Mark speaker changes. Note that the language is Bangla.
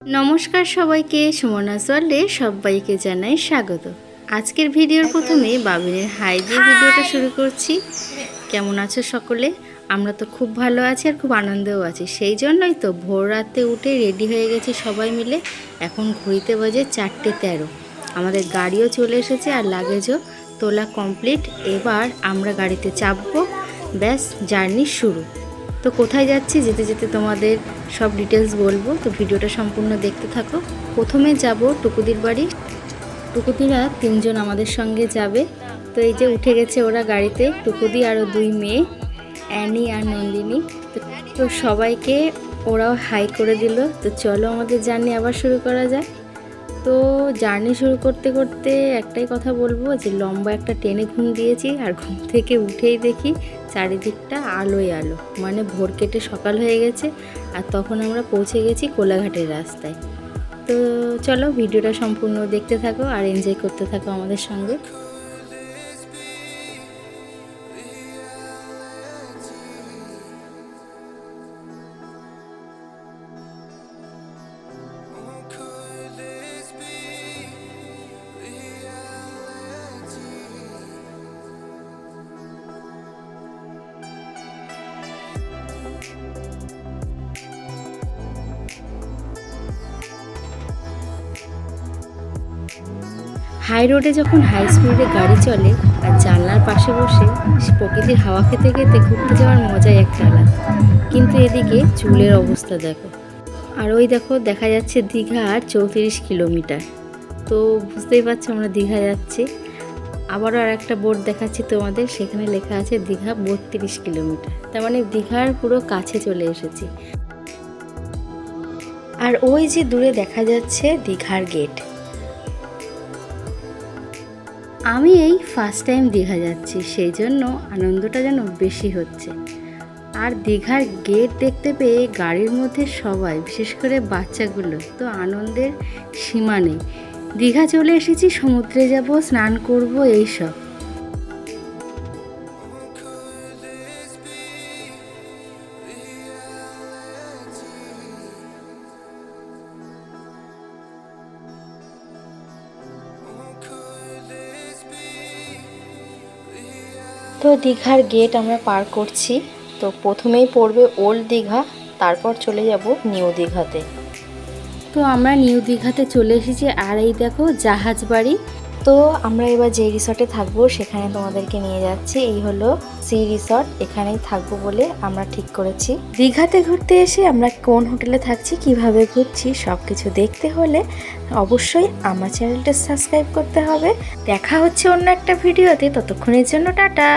Speaker 1: নমস্কার সবাইকে, সুমনাস ওয়ার্ল্ডে সবাইকে জানাই স্বাগত। আজকের ভিডিওর প্রথমে বাবিনের হাই দিয়ে ভিডিওটা শুরু করছি। কেমন আছো সকলে? আমরা তো খুব ভালো আছি আর খুব আনন্দেও আছি। সেই জন্যই তো ভোর রাতে উঠে রেডি হয়ে গেছি সবাই মিলে। এখন ঘড়িতে বাজে 4:13। আমাদের গাড়িও চলে এসেছে আর লাগেজও তোলা কমপ্লিট। এবার আমরা গাড়িতে চাপবো, ব্যাস জার্নি শুরু। তো কোথায় যাচ্ছি যেতে যেতে তোমাদের সব ডিটেলস বলবো, তো ভিডিওটা সম্পূর্ণ দেখতে থাকো। প্রথমে যাব টুকুদির বাড়ি। টুকুদিরা 3 জন আমাদের সঙ্গে যাবে। তো এই যে উঠে গেছে ওরা গাড়িতে, টুকুদি আরও 2 মেয়ে, অ্যানি আর নন্দিনী। তো সবাইকে ওরাও হাই করে দিল। তো চলো আমাদের জার্নি আবার শুরু করা যায়। তো জার্নি শুরু করতে করতে একটাই কথা বলবো যে লম্বা একটা ট্রেনে ঘুম দিয়েছি, আর ঘুম থেকে উঠেই দেখি চারিদিকটা আলোয় আলো, মানে ভোর কেটে সকাল হয়ে গেছে। আর তখন আমরা পৌঁছে গেছি কোলাঘাটের রাস্তায়। তো চলো ভিডিওটা সম্পূর্ণ দেখতে থাকো আর এনজয় করতে থাকো আমাদের সঙ্গে। হাই রোডে যখন হাই স্পিডে গাড়ি চলে আর জানলার পাশে বসে প্রকৃতির হাওয়া খেতে খেতে ঘুরতে যাওয়ার মজাই একটা আলাদা। কিন্তু এদিকে চুলের অবস্থা দেখো, আর ওই দেখো দেখা যাচ্ছে দীঘা আর 34 কিলোমিটার। তো বুঝতেই পারছো আমরা দীঘা যাচ্ছি। আবারও আর একটা বোর্ড দেখাচ্ছি তোমাদের, সেখানে লেখা আছে দীঘা 32 কিলোমিটার। তার মানে দীঘার পুরো কাছে চলে এসেছি। আর ওই যে দূরে দেখা যাচ্ছে দীঘার গেট। আমি এই ফার্স্ট টাইম দীঘা যাচ্ছি, সেই জন্য আনন্দটা যেন বেশি হচ্ছে। আর দীঘার গেট দেখতে পেয়ে গাড়ির মধ্যে সবাই, বিশেষ করে বাচ্চাগুলো, তো আনন্দের সীমা নেই। দীঘা চলে এসেছি, সমুদ্রে যাব, স্নান করব, এইসব। তো দীঘার গেট আমরা পার করছি। তো প্রথমেই পড়বে ওল্ড দীঘা, তারপর চলে যাব নিউ দীঘাতে। তো আমরা নিউ দীঘাতে চলে এসেছি। আর এই দেখো জাহাজ বাড়ি। তো আমরা এবার যে রিসর্টে থাকবো সেখানে তোমাদেরকে নিয়ে যাচ্ছি। এই হলো সি রিসর্ট, এখানেই থাকবো বলে আমরা ঠিক করেছি। দীঘাতে ঘুরতে এসে আমরা কোন হোটেলে থাকছি, কিভাবে ঘুরছি, সব কিছু দেখতে হলে অবশ্যই আমার চ্যানেলটা সাবস্ক্রাইব করতে হবে। দেখা হচ্ছে অন্য একটা ভিডিওতে, ততক্ষণের জন্য টাটা।